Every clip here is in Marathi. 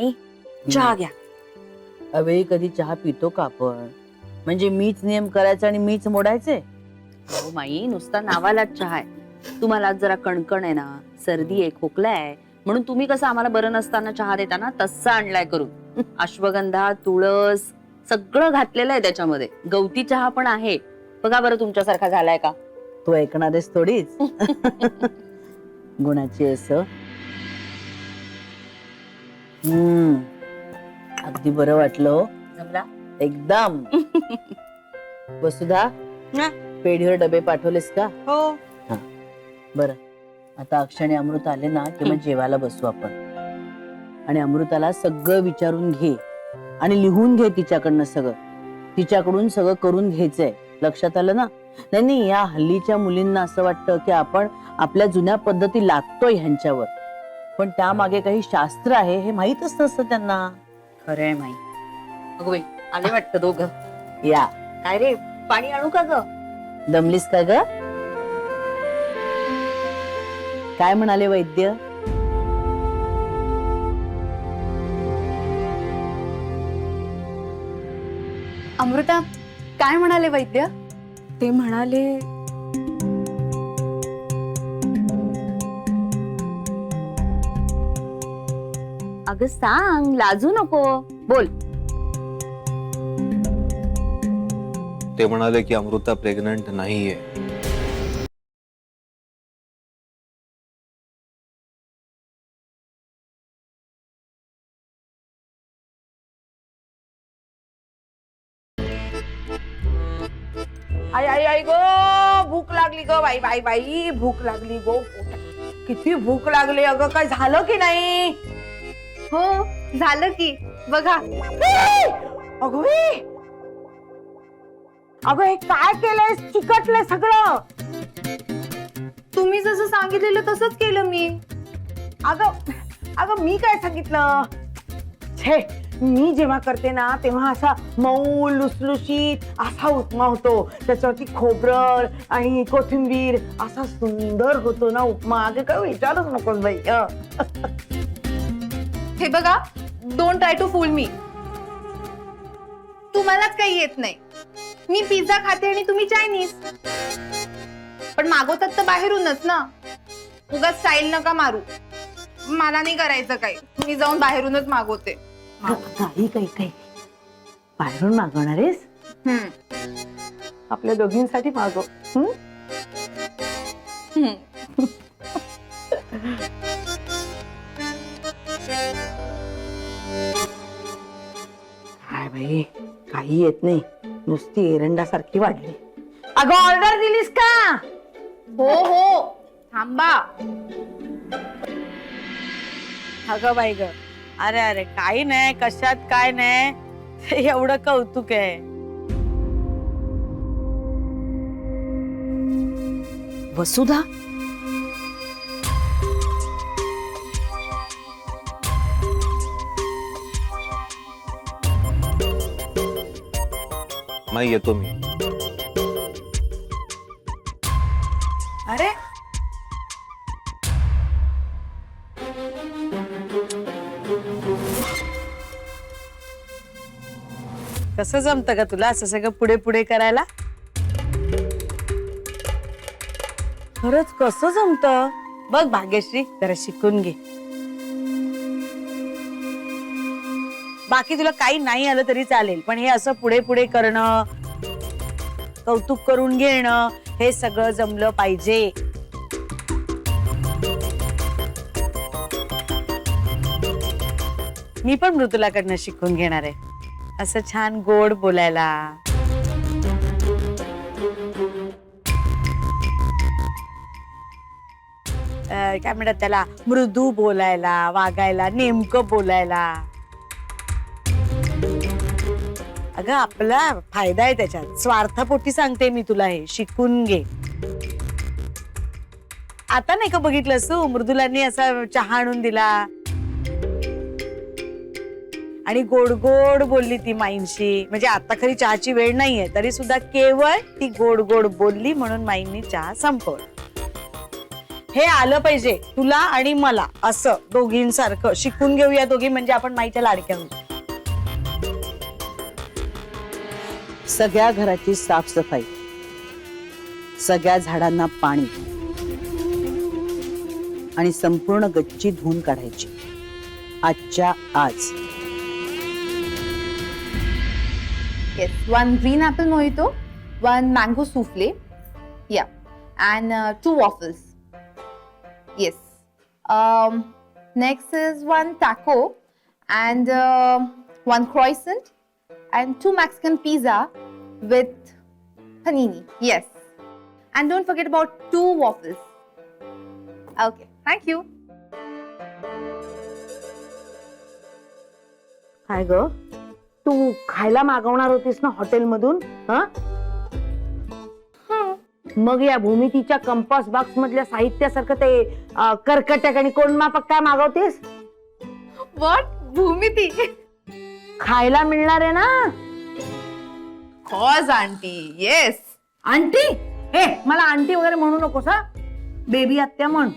माई चहा घ्या. अवेळी कधी चहा पितो का आपण? म्हणजे मीच नियम करायचा आणि मीच मोडायचे? हो माई, नुसता नावालाच चहा आहे. तुम्हाला आज जरा कणकण आहे ना, सर्दी आहे, खोकला आहे, म्हणून तुम्ही कसं आम्हाला बरं नसताना चहा देताना तसा आणलाय करून. अश्वगंधा, तुळस सगळं घातलेलं आहे त्याच्यामध्ये. गवती चहा पण आहे. बघा बरं तुमच्यासारखा झालाय का? तू ऐकणारेस थोडीच. गुणाची असं. अगदी बरं वाटलं हो. जमला? एकदम. वसुधा, पेढीवर डबे पाठवलेस का? हो. बरं, आता अक्षय अमृत आले ना की मग जेवायला बसू आपण. आणि अमृताला सगळं विचारून घे आणि लिहून घे तिच्याकडनं सगळं. तिच्याकडून सगळं करून घ्यायचंय. लक्षात आलं ना? नाही, या हल्लीच्या मुलींना असं वाटतं की आपण आपल्या जुन्या पद्धती लागतोय ह्यांच्यावर, पण त्यामागे काही शास्त्र आहे हे माहीतच नसतं त्यांना. खरंय माई. अगं बाई, आले वाटतं दोघं. या. काय रे, पाणी आणू का ग? दमलीस का ग? काय म्हणाले वैद्य? अमृता, काय म्हणाले वैद्य? ते म्हणाले अगं सांग, लाजू नको, बोल. ते म्हणाले की अमृता प्रेग्नंट नाहीये. आई आई आई गो, भूक लागली ग बाई बाई बाई, भूक लागली गो. किती भूक लागली अगं. काय झालं की नाही? हो, झालं की. बघा. अगं बाई, अगं हे काय केलंय? चिकटलंय सगळं. तुम्ही जसं सांगितलेलं तसंच केलं मी. अगं अगं मी काय सांगितलं? छे, मी जेव्हा करते ना तेव्हा असा मऊ लुसलुशीत असा उपमा होतो. त्याच्यावरती खोबरं आणि कोथिंबीर असा सुंदर होतो ना उपमा. अगं काय विचारच नकोस बाई. हे बघा, डोंट ट्राय टू फूल मी. तुम्हालाच काही येत नाही. मी पिझ्झा खाते आणि तुम्ही चायनीज. पण मागवतात तर बाहेरूनच ना. उगाच स्टाईल नका मारू. मला नाही करायचं काही. मी जाऊन बाहेरूनच मागवते. काही काही काही बाहेरून मागवणारेस? आपल्या दोघींसाठी मागव. काय बाई, काही येत नाही. नुसती एरंडासारखी वाढली. अगं ऑर्डर दिलीस का? हो हो, थांबा. अगं बाई ग, अरे अरे काही नाही, कशात काय नाही, एवढं कौतुक आहे. वसुधा, माई येतो मी. अरे कसं जमतं का तुला असं सगळं पुढे पुढे करायला? खरंच कसं जमतं? बघ भाग्यश्री, जरा शिकून घे. बाकी तुला काही नाही आलं तरी चालेल, पण हे असं पुढे पुढे करणं, कौतुक करून घेणं, हे सगळं जमलं पाहिजे. मी पण मृदुलाकडनं शिकून घेणार आहे असं छान गोड बोलायला. काय म्हणतात त्याला, मृदू बोलायला, वागायला, नेमकं बोलायला. अगं आपला फायदा आहे त्याच्यात. स्वार्थापोटी सांगते मी तुला, हे शिकून घे. आता नाही का बघितलंस तू, मृदुलांनी असा चहा आणून दिला आणि गोड गोड बोलली ती माईंशी. म्हणजे आता खरी चहाची वेळ नाहीये तरी सुद्धा केवळ ती गोड गोड बोलली म्हणून माईंनी चहा संपवला. हे आलं पाहिजे तुला आणि मला, असं दोघींसारखं शिकून घेऊया दोघी, म्हणजे आपण माईच्या लाडक्या होऊ. सगळ्या घराची साफसफाई, सगळ्या झाडांना पाणी आणि संपूर्ण गच्ची धुवून काढायची आजच्या आज. Yes, one green apple mojito, one mango souffle, yeah, and 2 waffles. Yes. Next is one taco and 1 croissant and 2 Mexican pizza with panini. Yes. And don't forget about 2 waffles. Okay, thank you. काय ग, तू खायला मागवणार होतीस ना हॉटेलमधून? मग या भूमितीच्या कंपास बॉक्स मधल्या साहित्यासारखं ते कर्कटक आणि कोणमापक काय मागवतेस? What? भूमिती? खायला मिळणार आहे ना? Cause auntie, yes. आंटी, हे मला आंटी वगैरे म्हणू नकोस हा, बेबी आत्या म्हण.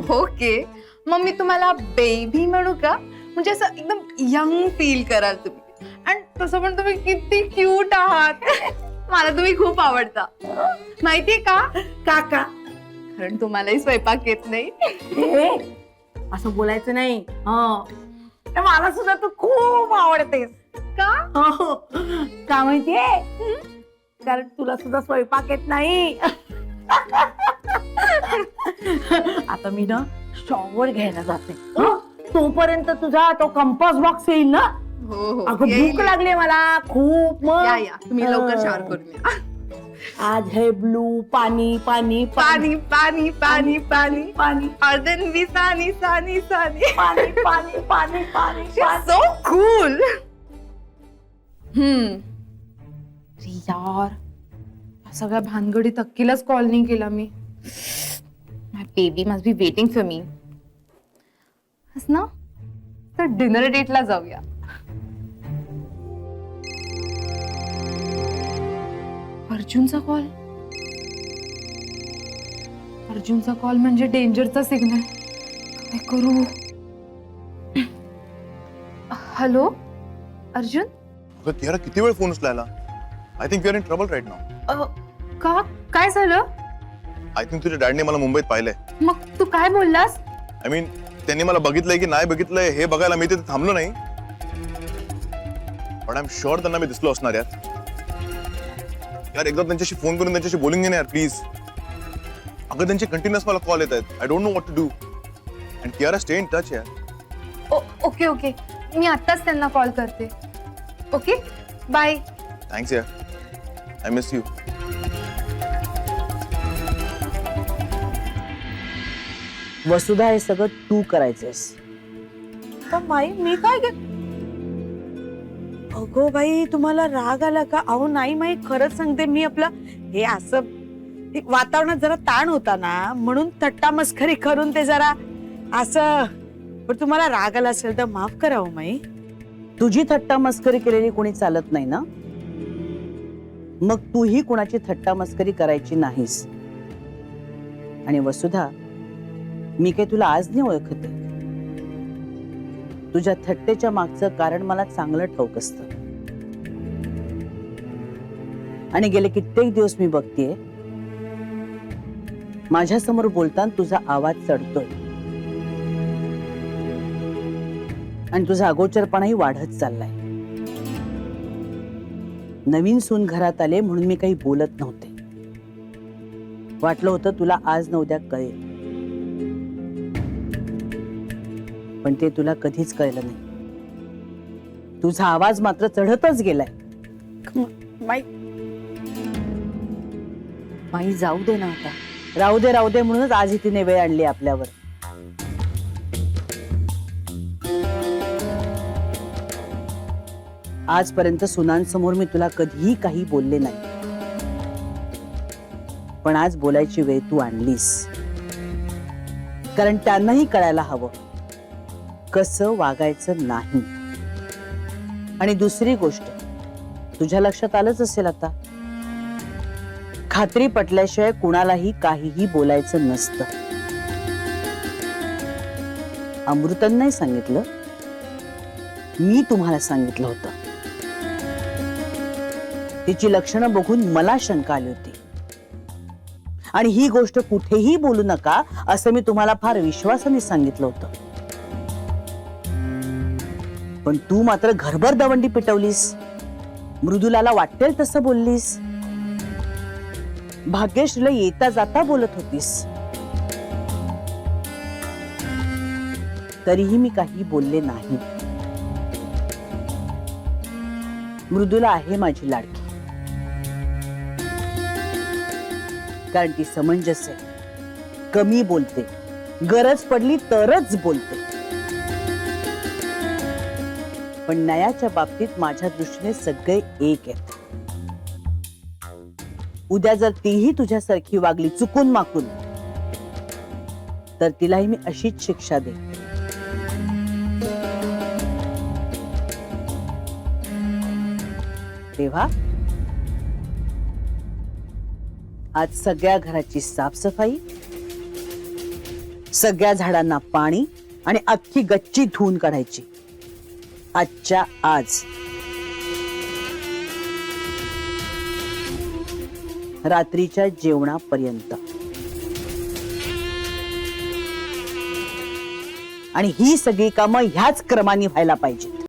ओके, मग मी तुम्हाला बेबी म्हणू का? म्हणजे असं एकदम यंग फील कराल तुम्ही. आणि तसं पण तुम्ही किती क्यूट आहात. मला तुम्ही खूप आवडता. माहितीये का? काका, कारण तुम्हालाही स्वयंपाक येत नाही. हे असं बोलायचं नाही. मला सुद्धा तू खूप आवडतेस. का? हो, का माहितीये? कारण तुला सुद्धा स्वयंपाक येत नाही. आता मी ना शॉवर घ्यायला जाते. तोपर्यंत तुझा तो कंपास बॉक्स येईल ना? हो हो, अगं येईल. भूक लागली मला खूप. मग या या, तुम्ही लवकर शावर करून या. आज है ब्लू पाणी पाणी पाणी पाणी पाणी पाणी पाणी और then भी सानी सानी सानी. पाणी पाणी पाणी पाणी So cool. अरे यार, या सगळ्या भानगडीत अक्कीलाच कॉल नाही केला मी. My baby must be waiting for me. ना तर डिनर डेटला जाऊया. अर्जुनचा कॉल. अर्जुनचा कॉल म्हणजे डेंजरचा सिग्नल. काय करू? हॅलो अर्जुन. अगं कियारा, किती वेळ फोन उचलायला? I think you are in trouble right now. का? काय झालं? आय थिंक तुझ्या डॅडने मला मुंबईत पाहिलंय. मग तू काय बोललास? आय मीन त्यांनी मला बघितलंय की नाही बघितलंय हे बघायला मी तिथे थांबलो नाही, पण आय एम शुअर त्यांना मी दिसलो असणार यार. यार एकदा त्यांच्याशी फोन करून त्यांच्याशी बोलून घे ना यार प्लीज. अगं त्यांचे कंटिन्युअस मला कॉल येत आहेत. I don't know what to do. And Kiara stay in touch यार. ओके ओके, मी आत्ताच त्यांना कॉल करते. Okay bye. थँक्स यार, आय मिस यू. वसुधा, हे सगळं तू करायचंस. माई मी काय अगो बाई, तुम्हाला राग आला का? अहो नाही माई, खरंच सांगते मी. आपलं हे असं वातावरणात जरा ताण होता ना, म्हणून थट्टा मस्करी करून ते जरा असं. पण तुम्हाला राग आला असेल तर माफ करा हो माई. तुझी थट्टा मस्करी केलेली कोणी चालत नाही ना, मग तूही कुणाची थट्टा मस्करी करायची नाहीस. आणि वसुधा, मी काही तुला आज नाही ओळखते. तुझ्या थट्टेच्या मागचं कारण मला चांगलं ठाऊक असतं. आणि गेले कित्येक दिवस मी बघतेय, माझ्या समोर बोलताना तुझा आवाज चढतोय आणि तुझा अगोचरपणाही वाढत चाललाय. नवीन सून घरात आले म्हणून मी काही बोलत नव्हते. वाटलं होतं तुला आज न उद्या कळेल, पण ते तुला कधीच कळलं नाही. तुझा आवाज मात्र चढतच गेलाय. माई माई, जाऊ दे ना आता. राहू दे राहू दे म्हणूनच आज तिने वेळ आणली आपल्यावर. आजपर्यंत सुनांसमोर मी तुला कधीही काही बोलले नाही, पण आज बोलायची वेळ तू आणलीस. कारण त्यांनाही कळायला हवं कसं वागायचं नाही. आणि दुसरी गोष्ट, तुझ्या लक्षात आलंच असेल आता, खात्री पटल्याशिवाय कुणालाही काहीही बोलायचं नसतं. अमृतांना नाही सांगितलं, मी तुम्हाला सांगितलं होतं. तिची लक्षणं बघून मला शंका आली होती आणि ही गोष्ट कुठेही बोलू नका असं मी तुम्हाला फार विश्वासाने सांगितलं होतं. पण तू मात्र घरभर दवंडी पिटवलीस, मृदुलाला वाटेल तसं बोललीस, भाग्यश्रीला येता जाता बोलत होतीस. तरीही मी काही बोलले नाही. मृदुला आहे माझी लाडकी, कारण ती समंजस आहे, कमी बोलते, गरज पडली तरच बोलते. पण नयाच्या बाबतीत माझ्या दृष्टीने सगळे एक आहेत. उद्या जर तीही तुझ्यासारखी वागली चुकून माकून, तर तिलाही मी अशीच शिक्षा देईन. तेव्हा आज सगळ्या घराची साफसफाई, सगळ्या झाडांना पाणी आणि अख्खी गच्ची धुवून काढायची आजच्या आज. रात्रीच्या जेवणापर्यंत. आणि ही सगळी कामं ह्याच क्रमाने व्हायला पाहिजेत.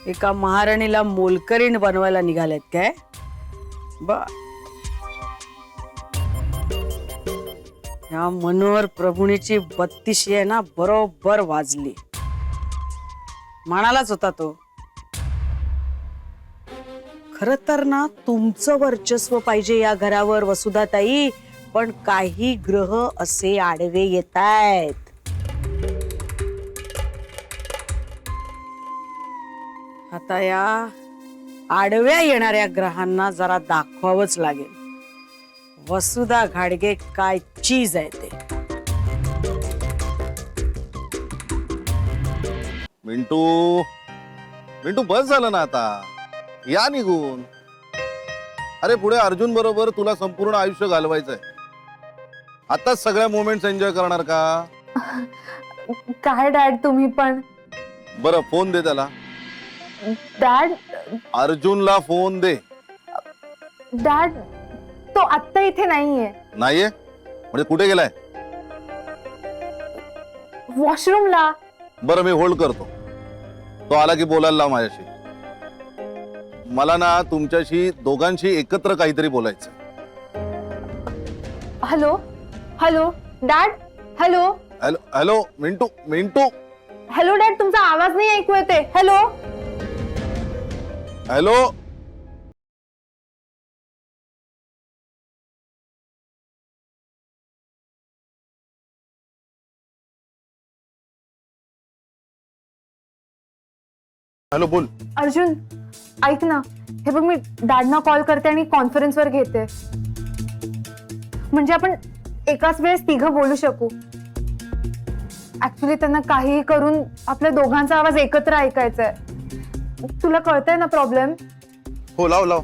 एका महाराणीला मोलकरीण बनवायला निघालेत काय? बर. या मनोहर प्रभुणीची 32 आहे ना, बरोबर वाजली. म्हणालाच होता तो, खर तर ना तुमचं वर्चस्व पाहिजे या घरावर वसुधाताई, पण काही ग्रह असे आडवे येतायत. आता या आडव्या येणाऱ्या ग्रहांना जरा दाखवावंच लागेल वसुधा घाडगे काय चीज आहे ते. मिंटू मिंटू बस झालं ना आता, या निघून. अरे पुढे अर्जुन बरोबर तुला संपूर्ण आयुष्य घालवायचंय. आताच सगळ्या मोमेंट्स एन्जॉय करणार का? काय डॅड तुम्ही पण? बरं फोन दे त्याला. डॅड अर्जुनला फोन दे. डॅड तो आत्ता इथे नाहीये. नाहीये म्हणजे कुठे गेलाय? वॉशरूमला. बरं मी होल्ड करतो, तो आला की बोलायला लाव माझ्याशी. मला ना तुमच्याशी दोघांशी एकत्र काहीतरी बोलायचं. Hello hello dad. Hello hello hello Mintu Mintu. Hello dad, तुमचा आवाज नाही ऐकू येते. Hello hello. हॅलो बोल. अर्जुन ऐक ना, हे बघ मी डॅडना कॉल करते आणि कॉन्फरन्सवर घेते, म्हणजे आपण एकाच वेळेस तिघं बोलू शकू. ऍक्च्युली त्यांना काहीही करून आपल्या दोघांचा आवाज एकत्र ऐकायचा आहे. तुला कळतंय ना प्रॉब्लेम? हो लाव लाव.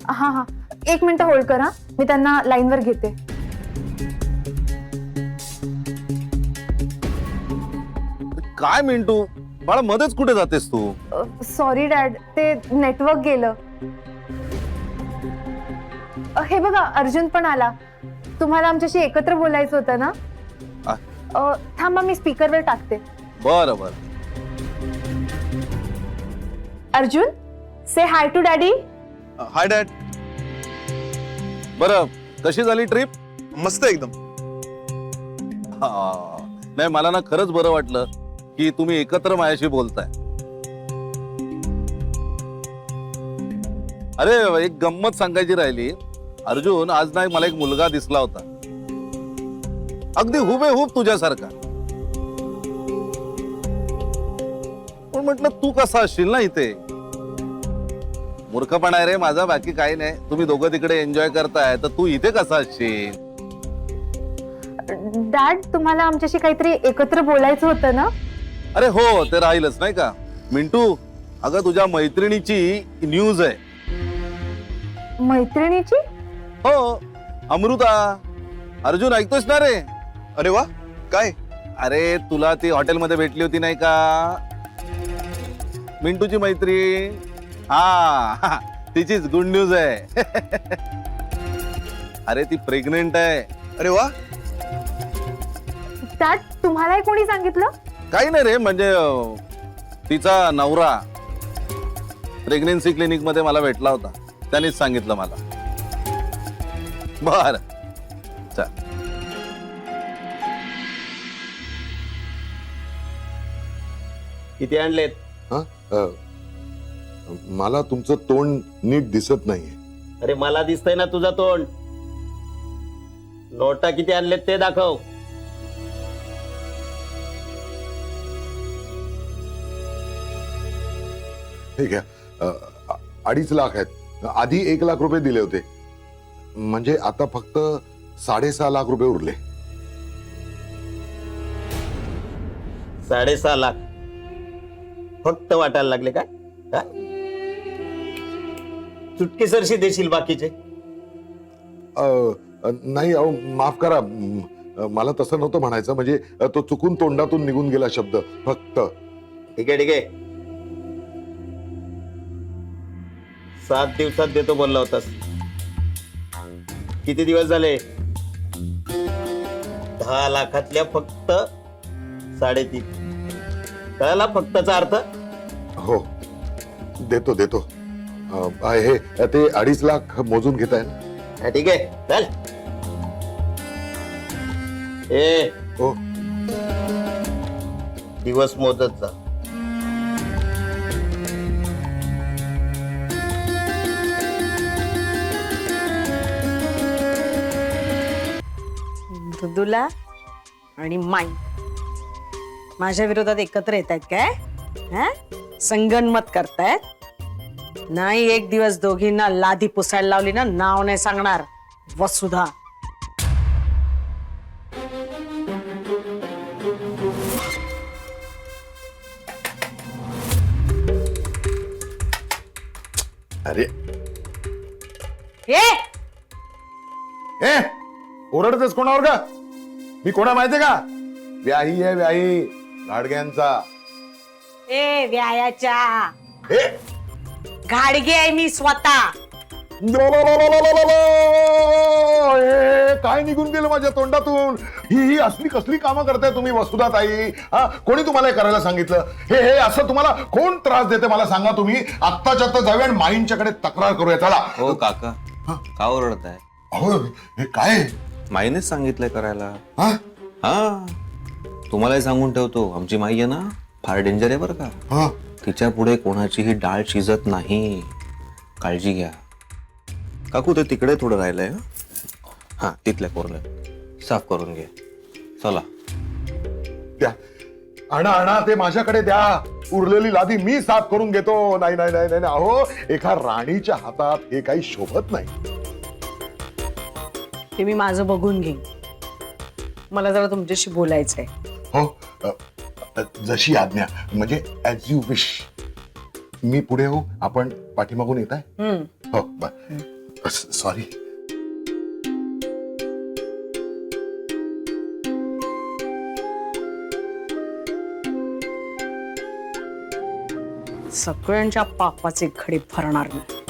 हा हा, 1 मिनिट होल्ड करा, मी त्यांना लाईनवर घेते. काय मिंटू बाळा, मध्येच कुठे जातेस तू? सॉरी डॅड, ते नेटवर्क गेलं. हे बघा अर्जुन पण आला. तुम्हाला आमच्याशी एकत्र बोलायचं होतं ना? थांबा मी स्पीकरवर टाकते. बरं बरं. अर्जुन से हाय टू डॅडी. High dad. बरं कशी झाली ट्रिप? मस्त एकदम. नाही मला ना खरंच बरं वाटलं की तुम्ही एकत्र माझ्याशी बोलताय. अरे एक गंमत सांगायची राहिली. अर्जुन आज ना मला एक मुलगा दिसला होता, अगदी हुबेहूब तुझ्यासारखा. पण म्हटलं तू कसा असशील ना इथे. मूर्खपणा आहे रे माझा, बाकी काही नाही. तुम्ही दोघं तिकडे एन्जॉय करताय तर तू इथे कसा असशील? डॅड तुम्हाला आमच्याशी काहीतरी एकत्र बोलायचं होतं ना? अरे हो, ते राहीलच नाही का. मिंटू, अगं तुझ्या मैत्रिणीची न्यूज आहे. मैत्रिणीची? हो, अमृता. अर्जुन ऐकतोस ना रे? अरे वा, काय? अरे तुला ती हॉटेलमध्ये भेटली होती नाही का, मिंटूची मैत्रीण. हा, तिचीच गुड न्यूज आहे. अरे ती प्रेग्नेंट आहे. अरे वा, डॅड तुम्हाला कोणी सांगितलं? काही नाही रे, म्हणजे तिचा नवरा प्रेग्नेन्सी क्लिनिक मध्ये मला भेटला होता, त्यानेच सांगितलं मला. बर, चल. किती आणलेत? मला तुमचं तोंड नीट दिसत नाहीये. अरे मला दिसतंय ना तुझं तोंड. नोटा किती आणलेत ते दाखव. ठीक आहे, 2.5 लाख आहेत. आधी 1 लाख रुपये दिले होते, म्हणजे आता फक्त 6.5 लाख रुपये उरले. 6.5 लाख फक्त वाटायला लागले काय? चुटकीसरशी देशील बाकीचे? नाही अहो, माफ करा, मला तसं नव्हतं म्हणायचं. म्हणजे तो चुकून तोंडातून निघून गेला शब्द फक्त. ठीक आहे, ठीक आहे. 7 दिवसात देतो बोलला होतास. किती दिवस झाले? 10 लाखातल्या फक्त 3.5. कळला फक्तचा अर्थ? हो, देतो देतो. हे ते 2.5 लाख मोजून घेताय ना? हा, ठीक आहे, चल. ए हो. दिवस मोजत जा. मृदुला आणि माई माझ्या विरोधात एकत्र येत आहेत काय? संगनमत करतायत? नाही, एक दिवस दोघींना लादी पुसायला लावली ना, नाव नाही सांगणार. वसुधा, अरे ए ए, ओरडतेस कोणावर का? मी कोणा माहितीये का? व्याही आहे, व्याही गाडग्यांचा. ए व्यायाच्या ए, घाडगे आहे मी स्वतः. ए, काय निघून गेलं माझ्या तोंडातून? ही असली कसली कामं करताय तुम्ही वसुधा ताई? हा, कोणी तुम्हाला हे करायला सांगितलं? हे हे असं तुम्हाला कोण त्रास देते मला सांगा तुम्ही. आत्ताच्या आत्ता जाऊया आणि माईंच्याकडे तक्रार करूया. चला. हो काका, का ओरडताय? अहो, हे काय? माईनेच सांगितलंय करायला. हा? हा, तुम्हालाही सांगून ठेवतो, आमची माई आहे ना फार डेंजर आहे बरं का. हा? तिच्या पुढे कोणाचीही डाळ शिजत नाही. काळजी घ्या. काकू ते तिकडे थोडं राहिलंय. हा, तिथल्या कोरण्यात साफ करून घे. चला. द्या, आणा आणा, ते माझ्याकडे द्या. उरलेली लादी मी साफ करून घेतो. नाही नाही नाही नाही, अहो, एका राणीच्या हातात हे काही शोभत नाही. ते मी माझं बघून घेईन. मला जरा तुमच्याशी बोलायचंय. हो, जशी आज्ञा, म्हणजे ऍज यू विश. मी पुढे हो, आपण पाठीमागून येत आहे. हो, सॉरी. सगळ्यांच्या पापाचे खडे भरणार नाही.